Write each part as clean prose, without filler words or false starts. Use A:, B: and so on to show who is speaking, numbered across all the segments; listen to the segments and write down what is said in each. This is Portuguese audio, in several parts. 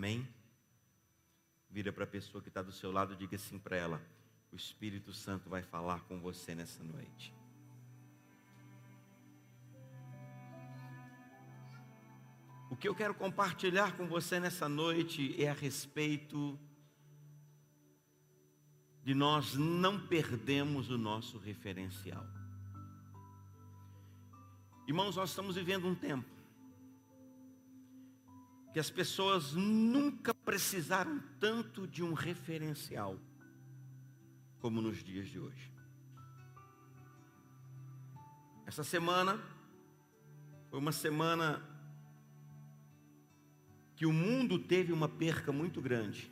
A: Amém? Vira para a pessoa que está do seu lado e diga assim para ela: o Espírito Santo vai falar com você nessa noite. O que eu quero compartilhar com você nessa noite é a respeito de nós não perdermos o nosso referencial. Irmãos, nós estamos vivendo um tempo que as pessoas nunca precisaram tanto de um referencial como nos dias de hoje. Essa semana foi uma semana que o mundo teve uma perca muito grande,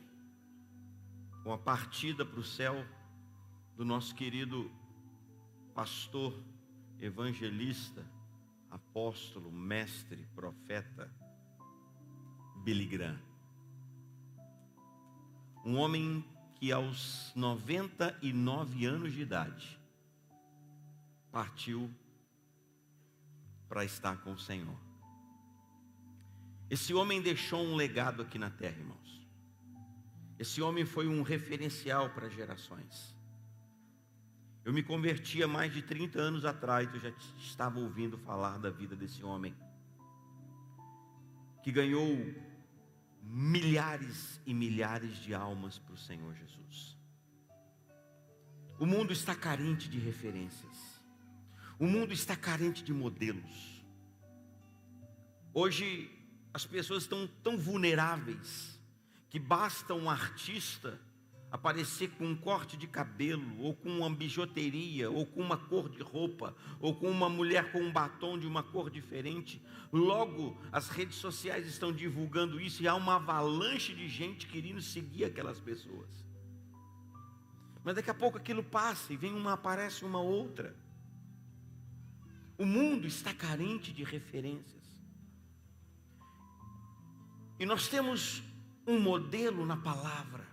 A: com a partida para o céu do nosso querido pastor, evangelista, apóstolo, mestre, profeta, Billy Graham. Um homem que aos 99 anos de idade partiu para estar com o Senhor. Esse homem deixou um legado aqui na terra, irmãos. Esse homem foi um referencial para gerações. Eu me converti há mais de 30 anos atrás, eu já estava ouvindo falar da vida desse homem, que ganhou milhares e milhares de almas para o Senhor Jesus. O mundo está carente de referências. O mundo está carente de modelos. Hoje as pessoas estão tão vulneráveis que basta um artista aparecer com um corte de cabelo, ou com uma bijuteria, ou com uma cor de roupa, ou com uma mulher com um batom de uma cor diferente. Logo as redes sociais estão divulgando isso e há uma avalanche de gente querendo seguir aquelas pessoas. Mas daqui a pouco aquilo passa e vem uma, aparece uma outra. O mundo está carente de referências. E nós temos um modelo na palavra.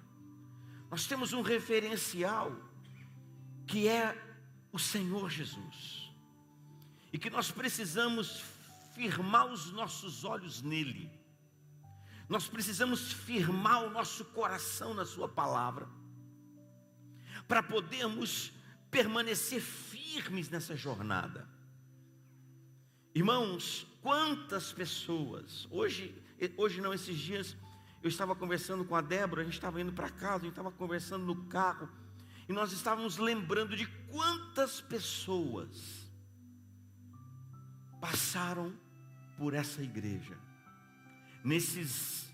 A: Nós temos um referencial que é o Senhor Jesus. E que nós precisamos firmar os nossos olhos nele. Nós precisamos firmar o nosso coração na sua palavra, para podermos permanecer firmes nessa jornada. Irmãos, quantas pessoas, hoje não, esses dias, eu estava conversando com a Débora, a gente estava indo para casa, a gente estava conversando no carro, e nós estávamos lembrando de quantas pessoas passaram por essa igreja, nesses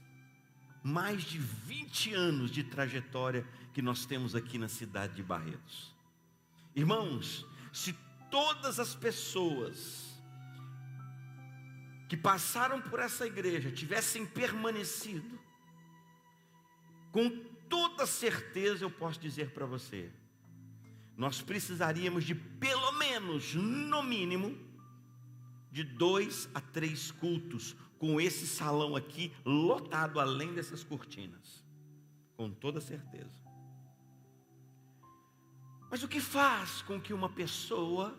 A: mais de 20 anos de trajetória que nós temos aqui na cidade de Barretos. Irmãos, se todas as pessoas que passaram por essa igreja tivessem permanecido, com toda certeza eu posso dizer para você, nós precisaríamos de pelo menos, no mínimo, de 2 a 3 cultos, com esse salão aqui lotado, além dessas cortinas, com toda certeza. Mas o que faz com que uma pessoa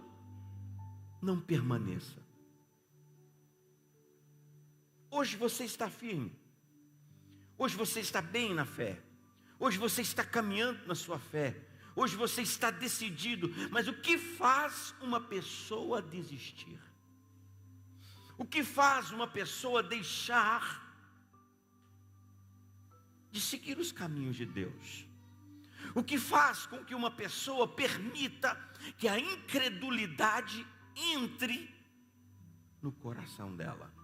A: não permaneça? Hoje você está firme, hoje você está bem na fé, hoje você está caminhando na sua fé, hoje você está decidido, mas o que faz uma pessoa desistir? O que faz uma pessoa deixar de seguir os caminhos de Deus? O que faz com que uma pessoa permita que a incredulidade entre no coração dela?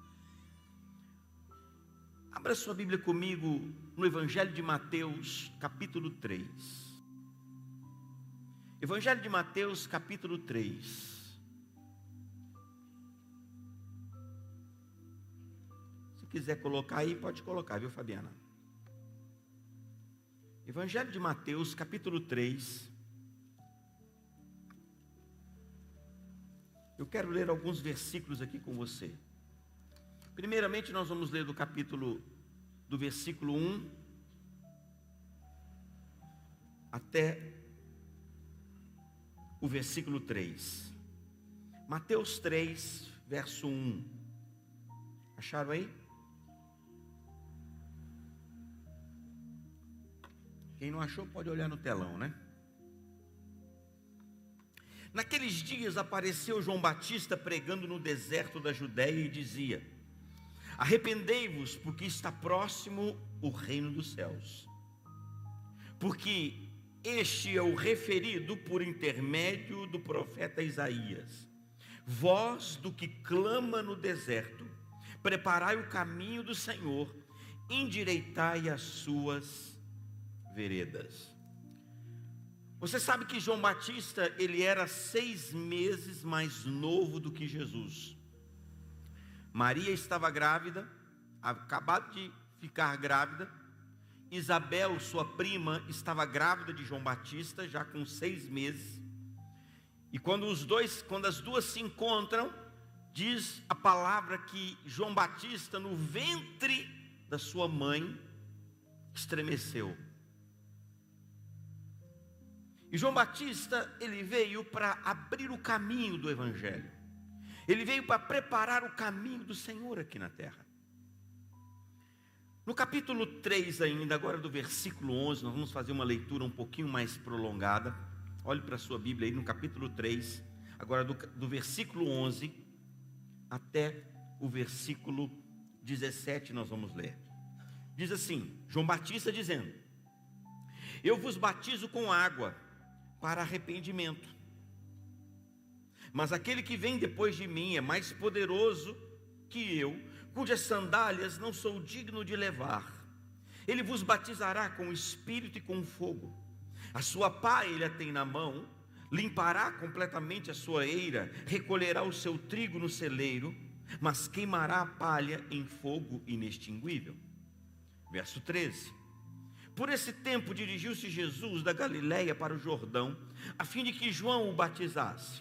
A: Abra sua Bíblia comigo no Evangelho de Mateus, capítulo 3. Evangelho de Mateus, capítulo 3. Se quiser colocar aí, pode colocar, viu, Fabiana? Evangelho de Mateus, capítulo 3. Eu quero ler alguns versículos aqui com você. Primeiramente, nós vamos ler do versículo 1 até o versículo 3. Mateus 3, verso 1. Acharam aí? Quem não achou pode olhar no telão, né? Naqueles dias apareceu João Batista pregando no deserto da Judéia e dizia: arrependei-vos, porque está próximo o reino dos céus. Porque este é o referido por intermédio do profeta Isaías. Voz do que clama no deserto, preparai o caminho do Senhor, endireitai as suas veredas. Você sabe que João Batista, ele era 6 meses mais novo do que Jesus. Maria estava grávida, acabado de ficar grávida. Isabel, sua prima, estava grávida de João Batista, já com 6 meses. E quando as duas se encontram, diz a palavra que João Batista, no ventre da sua mãe, estremeceu. E João Batista, ele veio para abrir o caminho do Evangelho. Ele veio para preparar o caminho do Senhor aqui na terra. No capítulo 3 ainda, agora do versículo 11, nós vamos fazer uma leitura um pouquinho mais prolongada. Olhe para a sua Bíblia aí no capítulo 3, agora do versículo 11 até o versículo 17 nós vamos ler. Diz assim, João Batista dizendo: eu vos batizo com água para arrependimento, mas aquele que vem depois de mim é mais poderoso que eu, cujas sandálias não sou digno de levar. Ele vos batizará com o Espírito e com fogo. A sua pá ele a tem na mão, limpará completamente a sua eira, recolherá o seu trigo no celeiro, mas queimará a palha em fogo inextinguível. Verso 13. Por esse tempo dirigiu-se Jesus da Galiléia para o Jordão, a fim de que João o batizasse.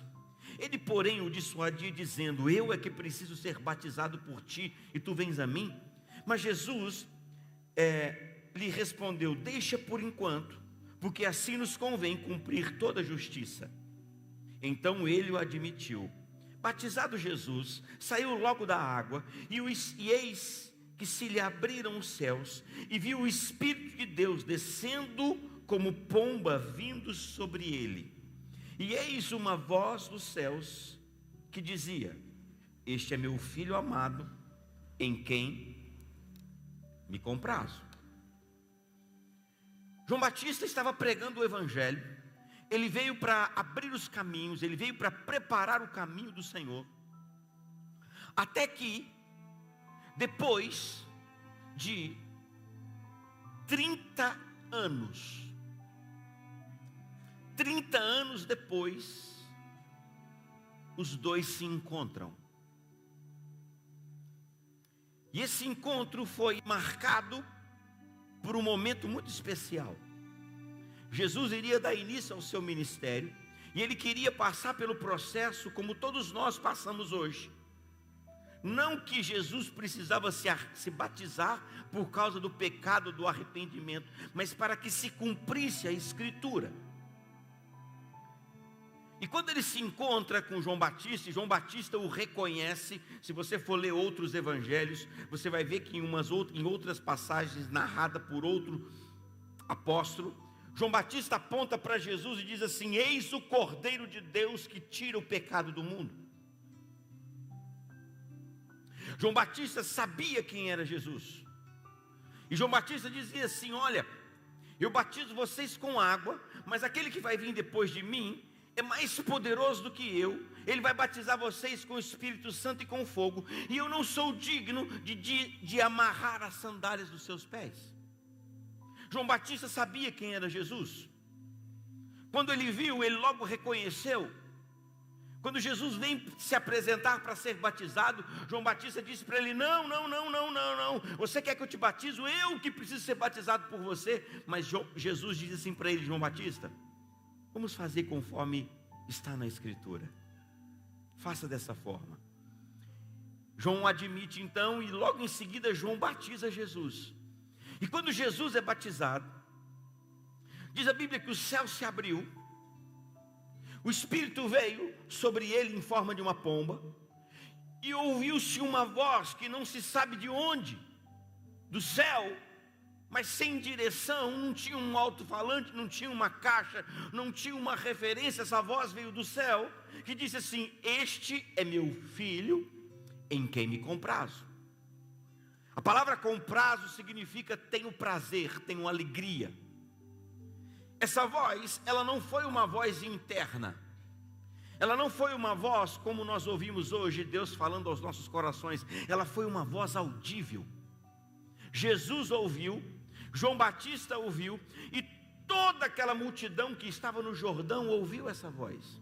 A: Ele, porém, o dissuadia, dizendo: eu é que preciso ser batizado por ti, e tu vens a mim? Mas Jesus lhe respondeu: deixa por enquanto, porque assim nos convém cumprir toda a justiça. Então ele o admitiu. Batizado Jesus, saiu logo da água, e eis que se lhe abriram os céus, e viu o Espírito de Deus descendo como pomba vindo sobre ele. E eis uma voz dos céus que dizia: este é meu filho amado, em quem me comprazo. João Batista estava pregando o Evangelho. Ele veio para abrir os caminhos, ele veio para preparar o caminho do Senhor. Até que, depois de 30 anos depois, os dois se encontram. E esse encontro foi marcado por um momento muito especial. Jesus iria dar início ao seu ministério, e ele queria passar pelo processo como todos nós passamos hoje. Não que Jesus precisava se batizar por causa do pecado, do arrependimento, mas para que se cumprisse a Escritura. E quando ele se encontra com João Batista, e João Batista o reconhece, se você for ler outros evangelhos, você vai ver que em outras passagens narradas por outro apóstolo, João Batista aponta para Jesus e diz assim: eis o Cordeiro de Deus que tira o pecado do mundo. João Batista sabia quem era Jesus. E João Batista dizia assim: olha, eu batizo vocês com água, mas aquele que vai vir depois de mim é mais poderoso do que eu. Ele vai batizar vocês com o Espírito Santo e com fogo, e eu não sou digno de amarrar as sandálias dos seus pés. João Batista sabia quem era Jesus. Quando ele viu, ele logo reconheceu. Quando Jesus vem se apresentar para ser batizado, João Batista disse para ele: não, você quer que eu te batizo? Eu que preciso ser batizado por você. Mas Jesus disse assim para ele: João Batista, vamos fazer conforme está na Escritura. Faça dessa forma. João admite então, e logo em seguida João batiza Jesus. E quando Jesus é batizado, diz a Bíblia que o céu se abriu, o Espírito veio sobre ele em forma de uma pomba, e ouviu-se uma voz que não se sabe de onde, do céu, mas sem direção, não tinha um alto-falante, não tinha uma caixa, não tinha uma referência. Essa voz veio do céu, que disse assim: este é meu filho, em quem me comprazo. A palavra comprazo significa tenho prazer, tenho alegria. Essa voz, ela não foi uma voz interna, ela não foi uma voz como nós ouvimos hoje, Deus falando aos nossos corações. Ela foi uma voz audível. Jesus ouviu, João Batista ouviu, e toda aquela multidão que estava no Jordão ouviu essa voz.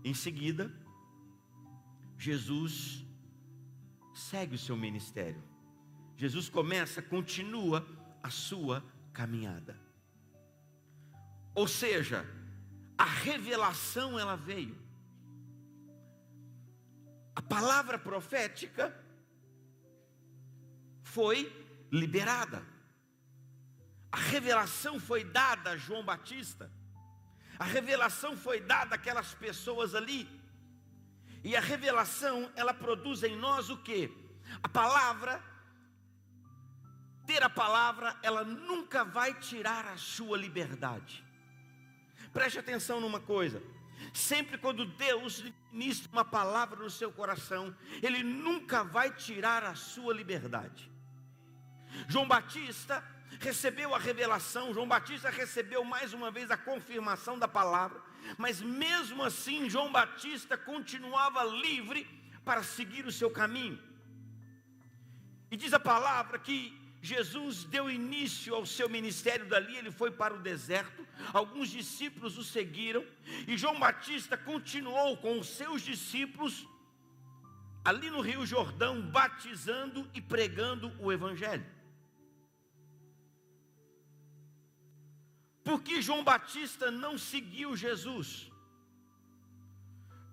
A: Em seguida, Jesus segue o seu ministério. Jesus continua a sua caminhada. Ou seja, a revelação ela veio. A palavra profética foi liberada. A revelação foi dada a João Batista. A revelação foi dada àquelas pessoas ali. E a revelação, ela produz em nós o quê? A palavra, ter a palavra, ela nunca vai tirar a sua liberdade. Preste atenção numa coisa. Sempre quando Deus ministra uma palavra no seu coração, Ele nunca vai tirar a sua liberdade. João Batista recebeu a revelação, João Batista recebeu mais uma vez a confirmação da palavra, mas mesmo assim João Batista continuava livre para seguir o seu caminho. E diz a palavra que Jesus deu início ao seu ministério. Dali ele foi para o deserto, alguns discípulos o seguiram, e João Batista continuou com os seus discípulos ali no Rio Jordão, batizando e pregando o evangelho. Por que João Batista não seguiu Jesus?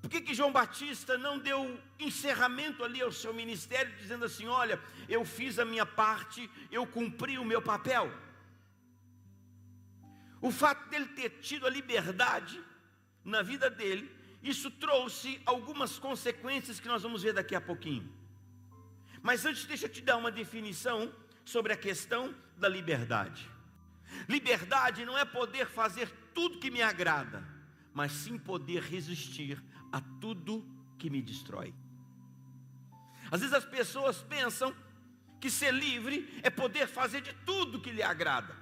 A: Por que João Batista não deu encerramento ali ao seu ministério, dizendo assim: olha, eu fiz a minha parte, eu cumpri o meu papel? O fato dele ter tido a liberdade na vida dele, isso trouxe algumas consequências que nós vamos ver daqui a pouquinho. Mas antes, deixa eu te dar uma definição sobre a questão da liberdade. Liberdade não é poder fazer tudo que me agrada, mas sim poder resistir a tudo que me destrói. Às vezes as pessoas pensam que ser livre é poder fazer de tudo que lhe agrada.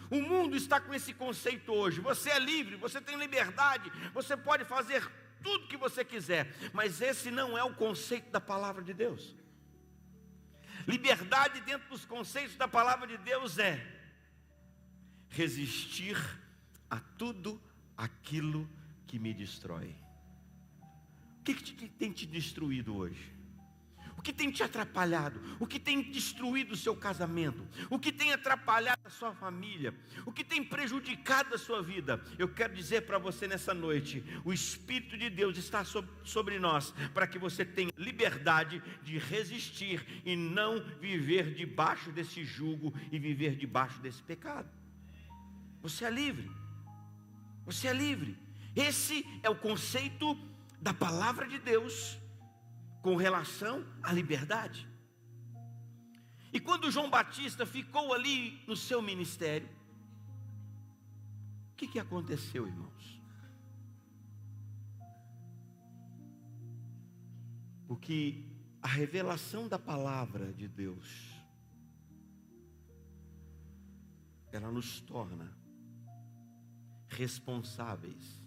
A: O mundo está com esse conceito hoje: você é livre, você tem liberdade, você pode fazer tudo que você quiser. Mas esse não é o conceito da palavra de Deus. Liberdade dentro dos conceitos da palavra de Deus é resistir a tudo aquilo que me destrói. O que tem te destruído hoje? O que tem te atrapalhado? O que tem destruído o seu casamento? O que tem atrapalhado a sua família? O que tem prejudicado a sua vida? Eu quero dizer para você nessa noite: o Espírito de Deus está sobre nós, para que você tenha liberdade de resistir e não viver debaixo desse jugo e viver debaixo desse pecado. Você é livre. Você é livre. Esse é o conceito da palavra de Deus com relação à liberdade. E quando João Batista ficou ali no seu ministério, o que aconteceu, irmãos? Porque a revelação da palavra de Deus, ela nos torna responsáveis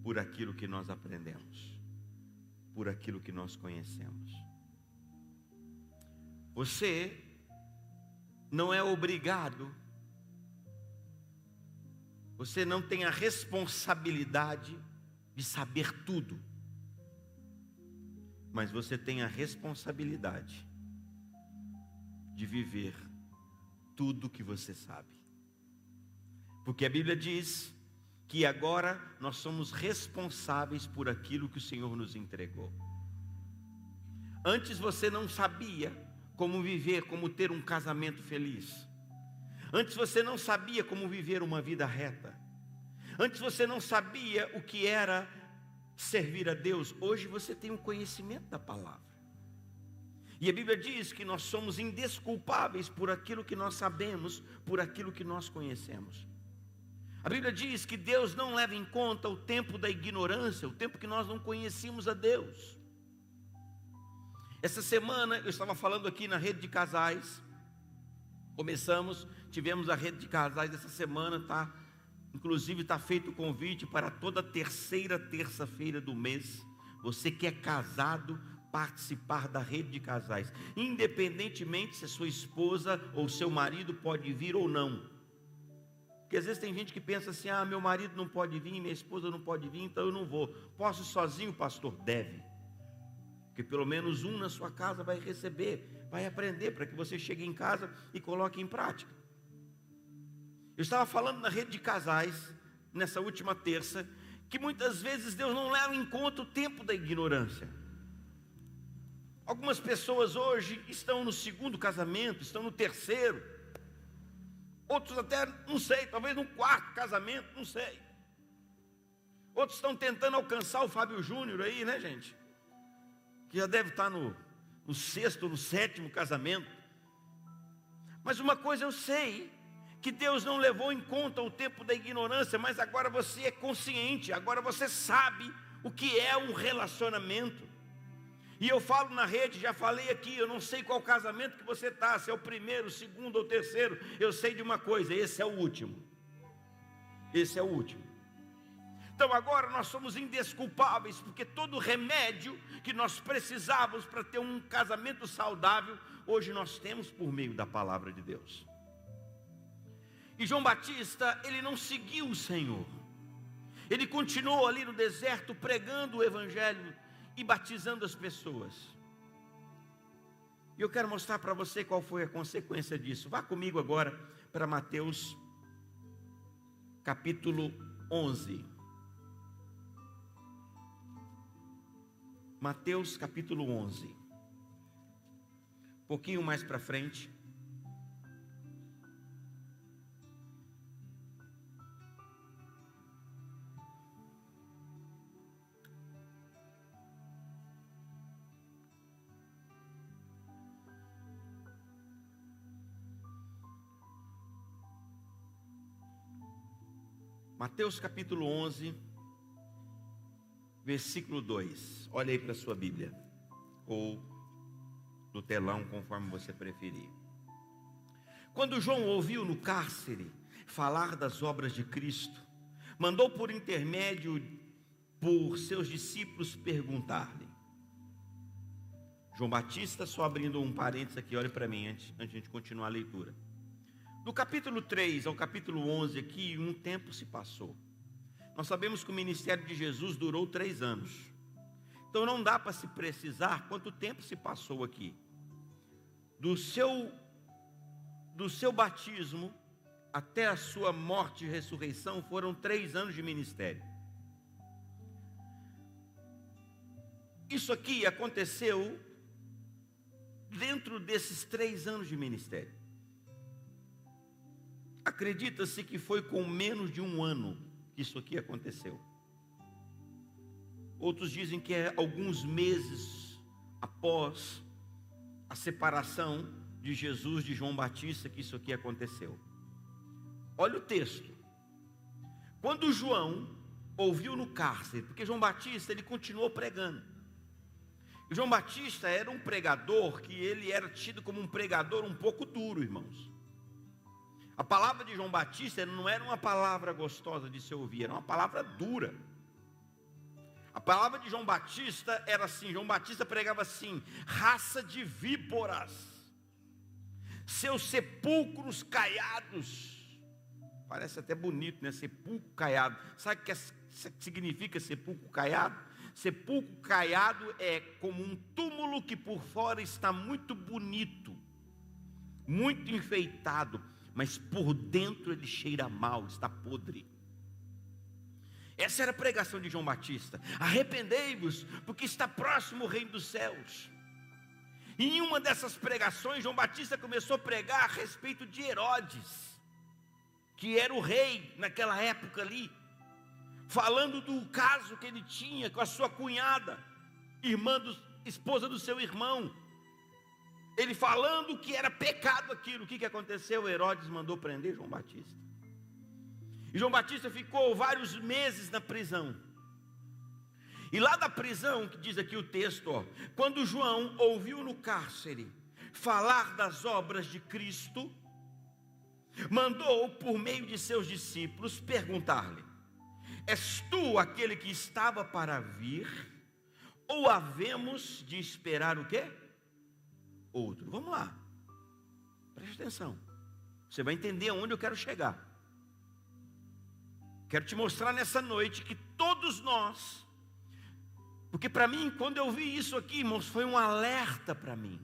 A: por aquilo que nós aprendemos, por aquilo que nós conhecemos. Você não é obrigado, você não tem a responsabilidade de saber tudo, mas você tem a responsabilidade de viver tudo que você sabe. Porque a Bíblia diz que agora nós somos responsáveis por aquilo que o Senhor nos entregou. Antes você não sabia como viver, como ter um casamento feliz. Antes você não sabia como viver uma vida reta. Antes você não sabia o que era servir a Deus. Hoje você tem o conhecimento da palavra. E a Bíblia diz que nós somos indesculpáveis por aquilo que nós sabemos, por aquilo que nós conhecemos. A Bíblia diz que Deus não leva em conta o tempo da ignorância, o tempo que nós não conhecíamos a Deus. Essa semana eu estava falando aqui na rede de casais. Tivemos a rede de casais essa semana, tá? Inclusive está feito o convite para toda terceira terça-feira do mês. Você que é casado, participar da rede de casais, independentemente se a sua esposa ou seu marido pode vir ou não. Porque às vezes tem gente que pensa assim: ah, meu marido não pode vir, minha esposa não pode vir, então eu não vou. Posso sozinho, pastor? Deve. Porque pelo menos um na sua casa vai receber, vai aprender, para que você chegue em casa e coloque em prática. Eu estava falando na rede de casais, nessa última terça, que muitas vezes Deus não leva em conta o tempo da ignorância. Algumas pessoas hoje estão no segundo casamento, estão no terceiro, outros até, não sei, talvez no quarto casamento, não sei. Outros estão tentando alcançar o Fábio Júnior aí, né, gente? Que já deve estar no sexto, no sétimo casamento. Mas uma coisa eu sei, que Deus não levou em conta o tempo da ignorância, mas agora você é consciente, agora você sabe o que é um relacionamento. E eu falo na rede, já falei aqui, eu não sei qual casamento que você está, se é o primeiro, o segundo ou o terceiro, eu sei de uma coisa: esse é o último. Esse é o último. Então agora nós somos indesculpáveis, porque todo remédio que nós precisávamos para ter um casamento saudável, hoje nós temos por meio da palavra de Deus. E João Batista, ele não seguiu o Senhor. Ele continuou ali no deserto pregando o evangelho e batizando as pessoas. E eu quero mostrar para você qual foi a consequência disso. Vá comigo agora para Mateus capítulo 11. Mateus capítulo 11. Um pouquinho mais para frente. Mateus capítulo 11, versículo 2. Olha aí para a sua Bíblia, ou no telão, conforme você preferir. Quando João ouviu no cárcere falar das obras de Cristo, mandou por intermédio por seus discípulos perguntar-lhe. João Batista, só abrindo um parênteses aqui, olhe para mim antes de a gente continuar a leitura. Do capítulo 3 ao capítulo 11 aqui, um tempo se passou. Nós sabemos que o ministério de Jesus durou 3 anos. Então não dá para se precisar quanto tempo se passou aqui. Do seu batismo até a sua morte e ressurreição foram 3 anos de ministério. Isso aqui aconteceu dentro desses 3 anos de ministério. Acredita-se que foi com menos de 1 ano que isso aqui aconteceu. Outros dizem que é alguns meses após a separação de Jesus de João Batista que isso aqui aconteceu. Olha o texto. Quando João ouviu no cárcere, porque João Batista ele continuou pregando. E João Batista era um pregador que ele era tido como um pregador um pouco duro, irmãos. A palavra de João Batista não era uma palavra gostosa de se ouvir, era uma palavra dura. A palavra de João Batista era assim, João Batista pregava assim: raça de víboras, seus sepulcros caiados. Parece até bonito, né? Sepulcro caiado. Sabe o que significa sepulcro caiado? Sepulcro caiado é como um túmulo que por fora está muito bonito, muito enfeitado, mas por dentro ele cheira mal, está podre. Essa era a pregação de João Batista: arrependei-vos, porque está próximo o reino dos céus. E em uma dessas pregações, João Batista começou a pregar a respeito de Herodes, que era o rei naquela época ali, falando do caso que ele tinha com a sua cunhada, esposa do seu irmão. ele falando que era pecado aquilo. O que aconteceu? Herodes mandou prender João Batista. E João Batista ficou vários meses na prisão. E lá da prisão, que diz aqui o texto, quando João ouviu no cárcere falar das obras de Cristo, mandou por meio de seus discípulos perguntar-lhe: és tu aquele que estava para vir, ou havemos de esperar o quê? Outro. Vamos lá, preste atenção, você vai entender aonde eu quero chegar. Quero te mostrar nessa noite que todos nós, porque para mim, quando eu vi isso aqui, irmãos, foi um alerta para mim.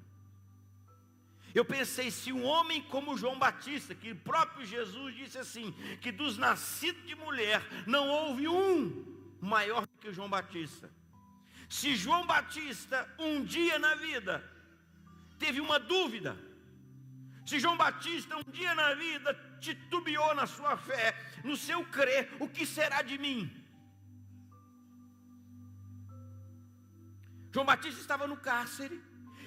A: Eu pensei, se um homem como João Batista, que o próprio Jesus disse assim, que dos nascidos de mulher não houve um maior do que João Batista. Se João Batista um dia na vida teve uma dúvida, se João Batista um dia na vida titubeou na sua fé, no seu crer, o que será de mim? João Batista estava no cárcere,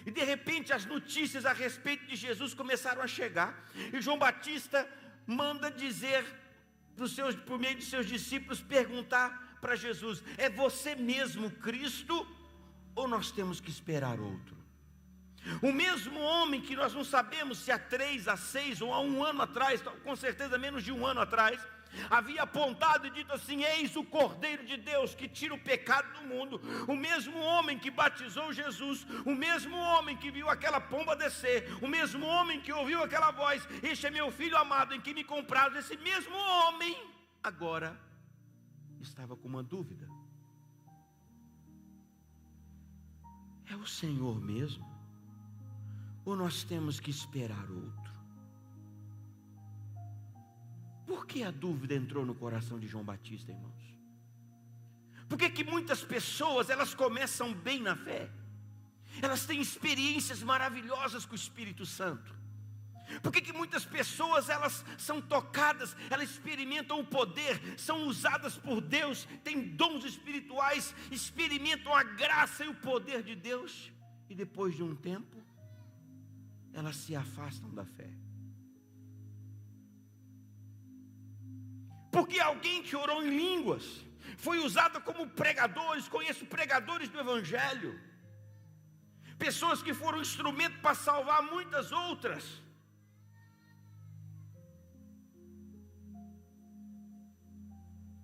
A: e de repente as notícias a respeito de Jesus começaram a chegar, e João Batista manda dizer, por meio de seus discípulos, perguntar para Jesus: é você mesmo Cristo, ou nós temos que esperar outro? O mesmo homem que nós não sabemos se há 3, há 6 ou há 1 ano atrás, com certeza menos de 1 ano atrás, havia apontado e dito assim: eis o Cordeiro de Deus que tira o pecado do mundo. O mesmo homem que batizou Jesus, o mesmo homem que viu aquela pomba descer, o mesmo homem que ouviu aquela voz: este é meu filho amado em que me compraram. Esse mesmo homem agora estava com uma dúvida: é o Senhor mesmo, ou nós temos que esperar outro? Por que a dúvida entrou no coração de João Batista, irmãos? Por que muitas pessoas, elas começam bem na fé, elas têm experiências maravilhosas com o Espírito Santo? Por que muitas pessoas, elas são tocadas, elas experimentam o poder, são usadas por Deus, têm dons espirituais, experimentam a graça e o poder de Deus, e depois de um tempo elas se afastam da fé? Porque alguém que orou em línguas foi usado como pregadores. Conheço pregadores do Evangelho, pessoas que foram instrumento para salvar muitas outras.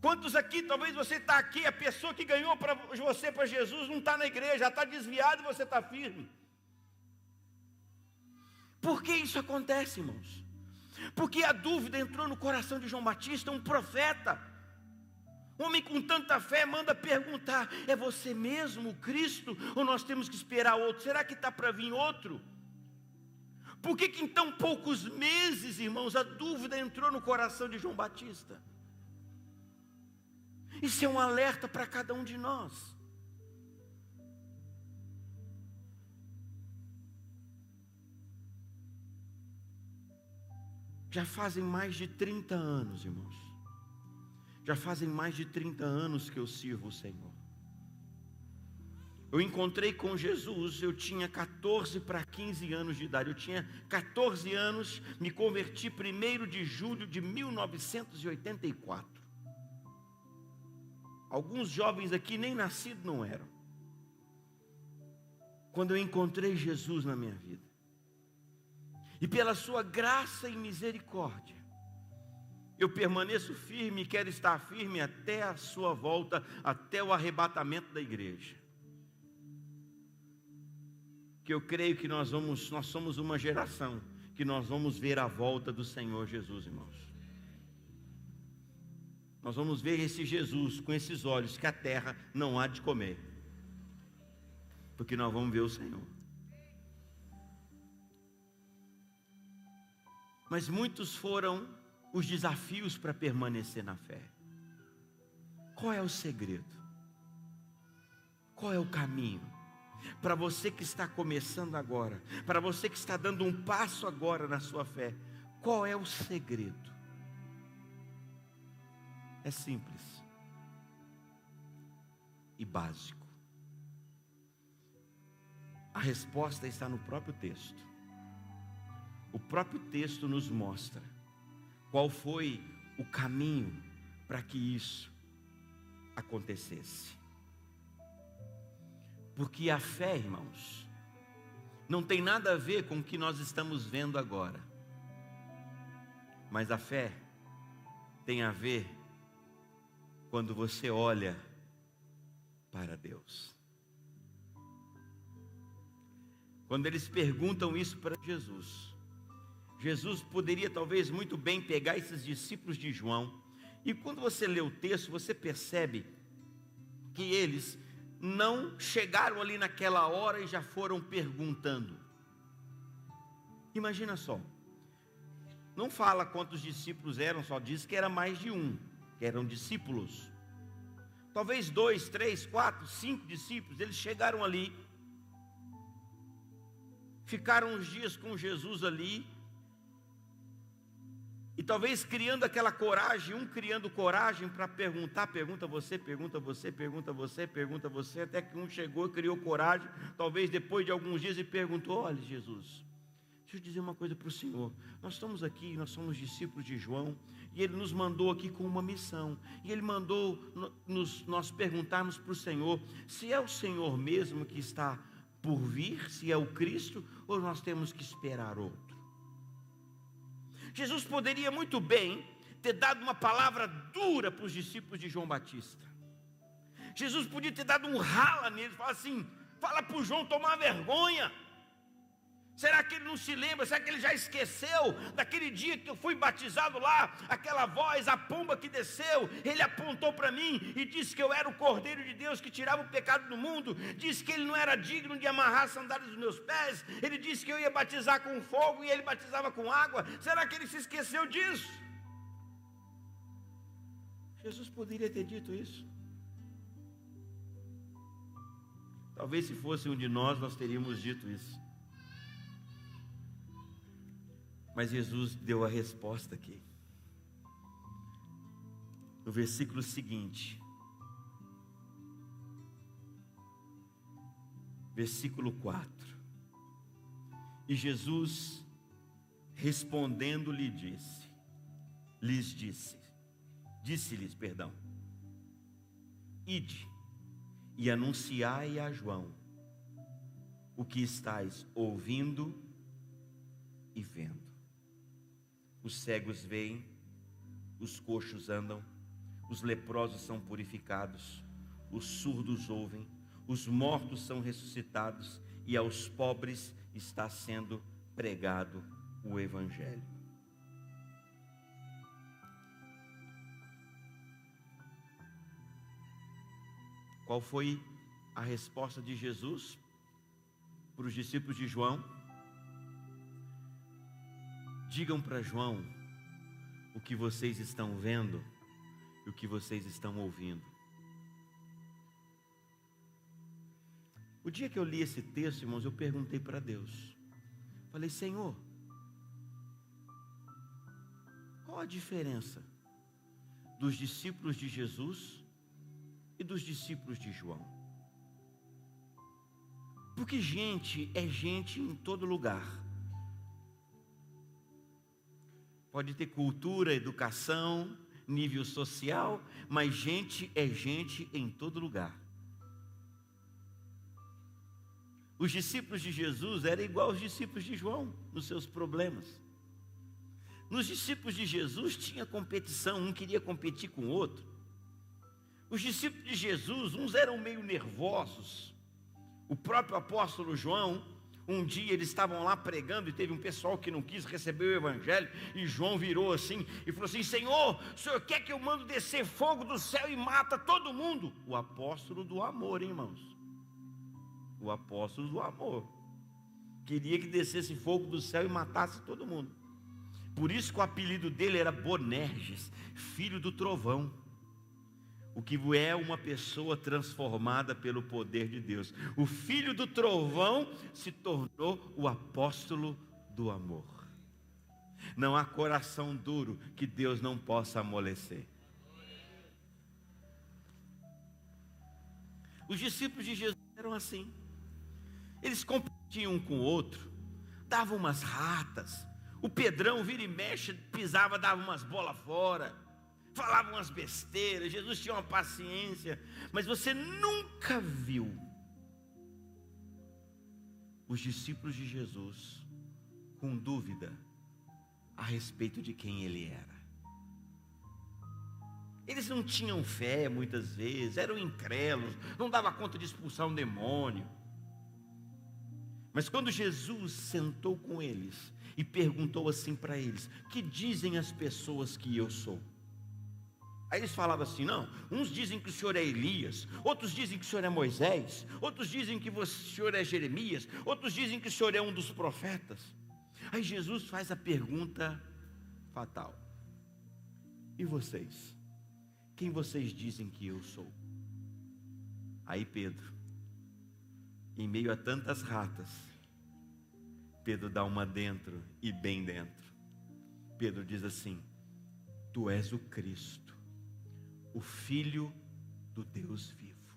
A: Quantos aqui, talvez você está aqui, a pessoa que ganhou para você para Jesus não está na igreja, já está desviado e você está firme? Por que isso acontece, irmãos? Porque a dúvida entrou no coração de João Batista, um profeta, um homem com tanta fé, manda perguntar: é você mesmo o Cristo, ou nós temos que esperar outro? Será que está para vir outro? Por que em tão poucos meses, irmãos, a dúvida entrou no coração de João Batista? Isso é um alerta para cada um de nós. Já fazem mais de 30 anos, irmãos. Já fazem mais de 30 anos que eu sirvo o Senhor. Eu encontrei com Jesus, eu tinha 14 para 15 anos de idade. Eu tinha 14 anos, me converti 1º de julho de 1984. Alguns jovens aqui nem nascidos não eram, quando eu encontrei Jesus na minha vida. E pela sua graça e misericórdia, eu permaneço firme e quero estar firme até a sua volta, até o arrebatamento da igreja. Que eu creio que nós somos uma geração que nós vamos ver a volta do Senhor Jesus, irmãos. Nós vamos ver esse Jesus com esses olhos que a terra não há de comer, porque nós vamos ver o Senhor. Mas muitos foram os desafios para permanecer na fé. Qual é o segredo? Qual é o caminho? Para você que está começando agora, para você que está dando um passo agora na sua fé, qual é o segredo? É simples e básico. A resposta está no próprio texto. o próprio texto nos mostra qual foi o caminho para que isso acontecesse. Porque a fé, irmãos, não tem nada a ver com o que nós estamos vendo agora. Mas a fé tem a ver quando você olha para Deus. Quando eles perguntam isso para Jesus, Jesus poderia talvez muito bem pegar esses discípulos de João, e quando você lê o texto, você percebe que eles não chegaram ali naquela hora e já foram perguntando. Imagina só, não fala quantos discípulos eram, só diz que era mais de um, que eram discípulos. Talvez 2, 3, 4, 5 discípulos, eles chegaram ali, ficaram uns dias com Jesus ali, e talvez criando aquela coragem, um criando coragem para perguntar, pergunta você, pergunta você, pergunta você, pergunta você, até que um chegou e criou coragem, talvez depois de alguns dias e perguntou: olha Jesus, deixa eu dizer uma coisa para o Senhor, nós estamos aqui, nós somos discípulos de João, e ele nos mandou aqui com uma missão, e ele mandou nós perguntarmos para o Senhor, se é o Senhor mesmo que está por vir, se é o Cristo, ou nós temos que esperar outro. Jesus poderia muito bem ter dado uma palavra dura para os discípulos de João Batista. Jesus podia ter dado um rala neles, falar assim: fala para o João tomar vergonha. Será que ele não se lembra? Será que ele já esqueceu daquele dia que eu fui batizado lá? Aquela voz, a pomba que desceu, ele apontou para mim e disse que eu era o Cordeiro de Deus que tirava o pecado do mundo. Disse que ele não era digno de amarrar as sandálias dos meus pés. Ele disse que eu ia batizar com fogo e ele batizava com água. Será que ele se esqueceu disso? Jesus poderia ter dito isso. Talvez se fosse um de nós teríamos dito isso. Mas Jesus deu a resposta aqui. No versículo seguinte, versículo 4. E Jesus, respondendo, disse-lhes, ide e anunciai a João o que estáis ouvindo e vendo. Os cegos veem, os coxos andam, os leprosos são purificados, os surdos ouvem, os mortos são ressuscitados, e aos pobres está sendo pregado o Evangelho. Qual foi a resposta de Jesus para os discípulos de João? Digam para João o que vocês estão vendo e o que vocês estão ouvindo. O dia que eu li esse texto, irmãos, eu perguntei para Deus. Falei: Senhor, qual a diferença dos discípulos de Jesus e dos discípulos de João? Porque gente é gente em todo lugar. Pode ter cultura, educação, nível social, mas gente é gente em todo lugar. Os discípulos de Jesus eram igual aos discípulos de João, nos seus problemas. Nos discípulos de Jesus tinha competição, um queria competir com o outro. Os discípulos de Jesus, uns eram meio nervosos. O próprio apóstolo João, um dia eles estavam lá pregando e teve um pessoal que não quis receber o Evangelho, e João virou assim e falou assim: Senhor, o Senhor quer que eu mando descer fogo do céu e mata todo mundo? O apóstolo do amor, hein, irmãos? O apóstolo do amor queria que descesse fogo do céu e matasse todo mundo. Por isso que o apelido dele era Bonerges, filho do trovão. O que é uma pessoa transformada pelo poder de Deus. O filho do trovão se tornou o apóstolo do amor. Não há coração duro que Deus não possa amolecer. Os discípulos de Jesus eram assim. Eles competiam um com o outro, davam umas ratas, O Pedrão, vira e mexe, pisava, dava umas bolas fora, falava umas besteiras. Jesus tinha uma paciência, mas você nunca viu os discípulos de Jesus com dúvida a respeito de quem ele era. Eles não tinham fé muitas vezes, eram incrédulos, não dava conta de expulsar um demônio. Mas quando Jesus sentou com eles e perguntou assim para eles: que dizem as pessoas que eu sou? Aí eles falavam assim: não, uns dizem que o senhor é Elias, outros dizem que o senhor é Moisés, outros dizem que o senhor é Jeremias, outros dizem que o senhor é um dos profetas. Aí Jesus faz a pergunta fatal: e vocês? Quem vocês dizem que eu sou? Aí Pedro, em meio a tantas ratas, Pedro dá uma dentro e bem dentro. Pedro diz assim: tu és o Cristo, o Filho do Deus vivo.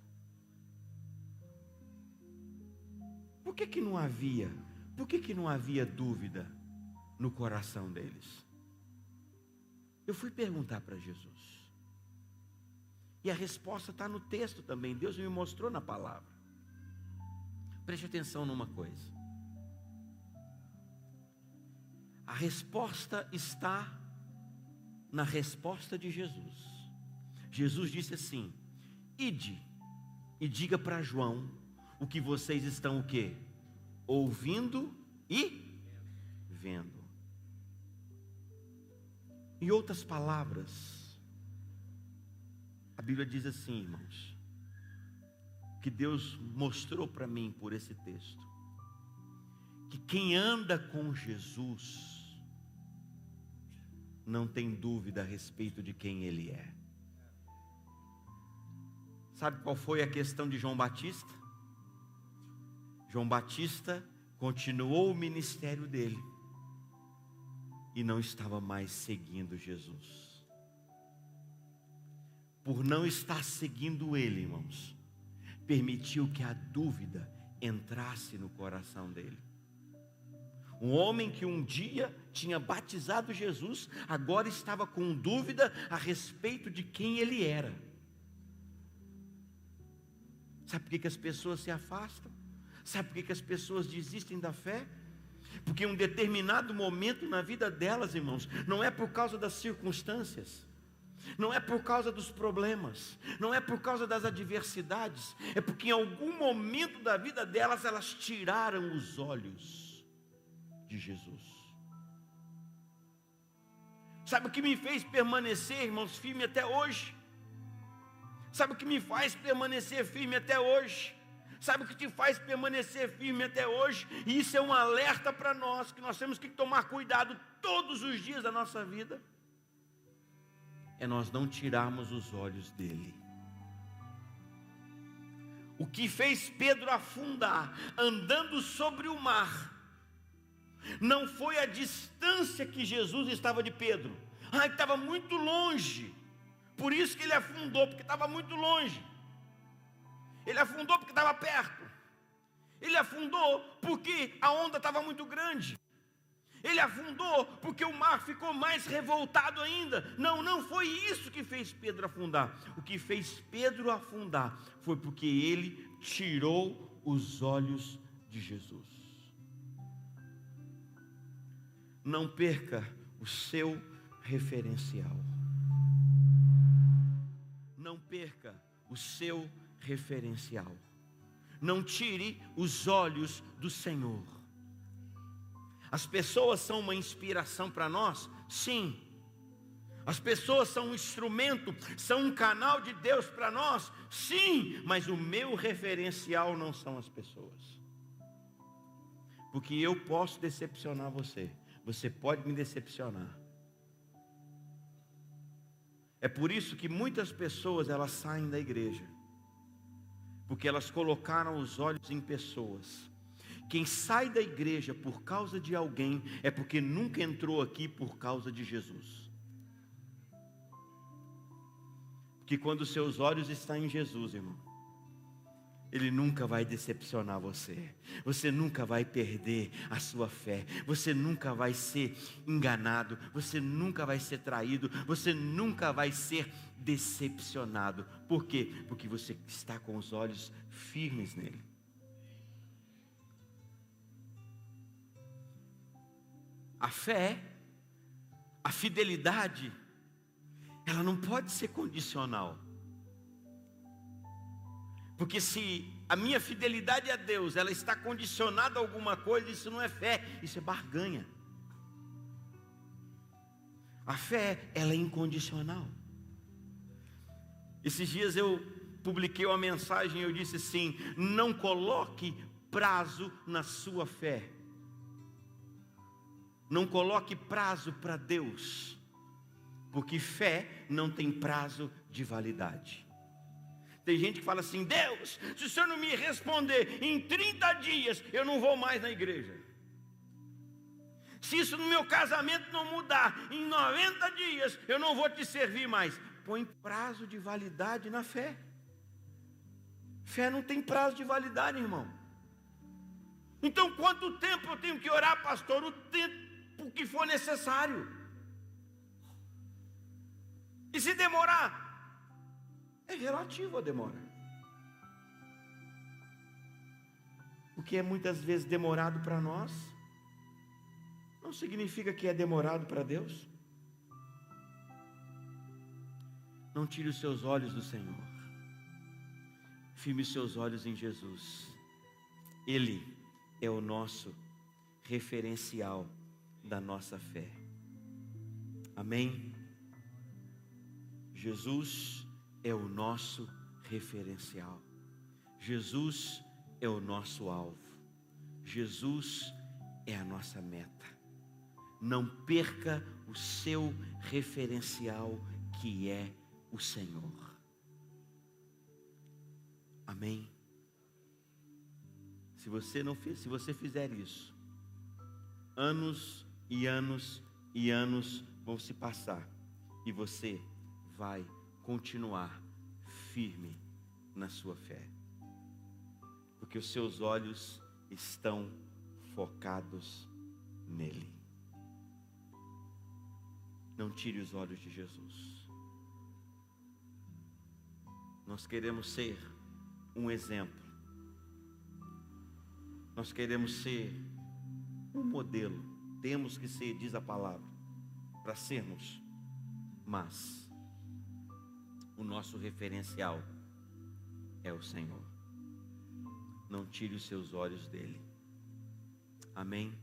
A: Por que não havia dúvida no coração deles? Eu fui perguntar para Jesus, e a resposta está no texto também. Deus me mostrou na palavra. Preste atenção numa coisa. A resposta está na resposta de Jesus. Jesus disse assim: ide e diga para João o que vocês estão o quê? Ouvindo e vendo. Em outras palavras, a Bíblia diz assim, irmãos, que Deus mostrou para mim por esse texto, que quem anda com Jesus não tem dúvida a respeito de quem Ele é. Sabe qual foi a questão de João Batista? João Batista continuou o ministério dele e não estava mais seguindo Jesus. Por não estar seguindo ele, irmãos, permitiu que a dúvida entrasse no coração dele. Um homem que um dia tinha batizado Jesus, agora estava com dúvida a respeito de quem ele era. Sabe por que as pessoas se afastam? Sabe por que as pessoas desistem da fé? Porque em um determinado momento na vida delas, irmãos, não é por causa das circunstâncias, não é por causa dos problemas, não é por causa das adversidades, é porque em algum momento da vida delas, elas tiraram os olhos de Jesus. Sabe o que me fez permanecer, irmãos, firme até hoje? Sabe o que me faz permanecer firme até hoje? Sabe o que te faz permanecer firme até hoje? E isso é um alerta para nós, que nós temos que tomar cuidado todos os dias da nossa vida. É nós não tirarmos os olhos dele. O que fez Pedro afundar, andando sobre o mar, não foi a distância que Jesus estava de Pedro. Ele estava muito longe, por isso que ele afundou, porque estava muito longe. Ele afundou porque estava perto. Ele afundou porque a onda estava muito grande. Ele afundou porque o mar ficou mais revoltado ainda. Não foi isso que fez Pedro afundar. O que fez Pedro afundar foi porque ele tirou os olhos de Jesus. Não perca o seu referencial. Não perca o seu referencial. Não tire os olhos do Senhor. As pessoas são uma inspiração para nós? Sim. As pessoas são um instrumento, são um canal de Deus para nós? Sim. Mas o meu referencial não são as pessoas. Porque eu posso decepcionar você, você pode me decepcionar. É por isso que muitas pessoas elas saem da igreja, porque elas colocaram os olhos em pessoas. Quem sai da igreja por causa de alguém é porque nunca entrou aqui por causa de Jesus. Porque quando seus olhos estão em Jesus, irmão, Ele nunca vai decepcionar você. Você nunca vai perder a sua fé. Você nunca vai ser enganado. Você nunca vai ser traído. Você nunca vai ser decepcionado. Por quê? Porque você está com os olhos firmes nele. A fé, a fidelidade, ela não pode ser condicional. Porque se a minha fidelidade a Deus, ela está condicionada a alguma coisa, isso não é fé, isso é barganha. A fé, ela é incondicional. Esses dias eu publiquei uma mensagem e eu disse assim: não coloque prazo na sua fé. Não coloque prazo para Deus, porque fé não tem prazo de validade. Tem gente que fala assim: Deus, se o Senhor não me responder em 30 dias, eu não vou mais na igreja. Se isso no meu casamento não mudar, em 90 dias, eu não vou te servir mais. Põe prazo de validade na fé. Fé não tem prazo de validade, irmão. Então quanto tempo eu tenho que orar, pastor? O tempo que for necessário. E se demorar? É relativo a demora. O que é muitas vezes demorado para nós, não significa que é demorado para Deus. Não tire os seus olhos do Senhor. Firme os seus olhos em Jesus. Ele é o nosso referencial da nossa fé. Amém? Jesus é o nosso referencial. Jesus é o nosso alvo. Jesus é a nossa meta. Não perca o seu referencial, que é o Senhor. Amém? Se você fizer isso, anos e anos e anos vão se passar e você vai continuar firme na sua fé, porque os seus olhos estão focados nele. Não tire os olhos de Jesus. Nós queremos ser um exemplo. Nós queremos ser um modelo. Temos que ser, diz a palavra, para sermos. Mas o nosso referencial é o Senhor. Não tire os seus olhos dele. Amém?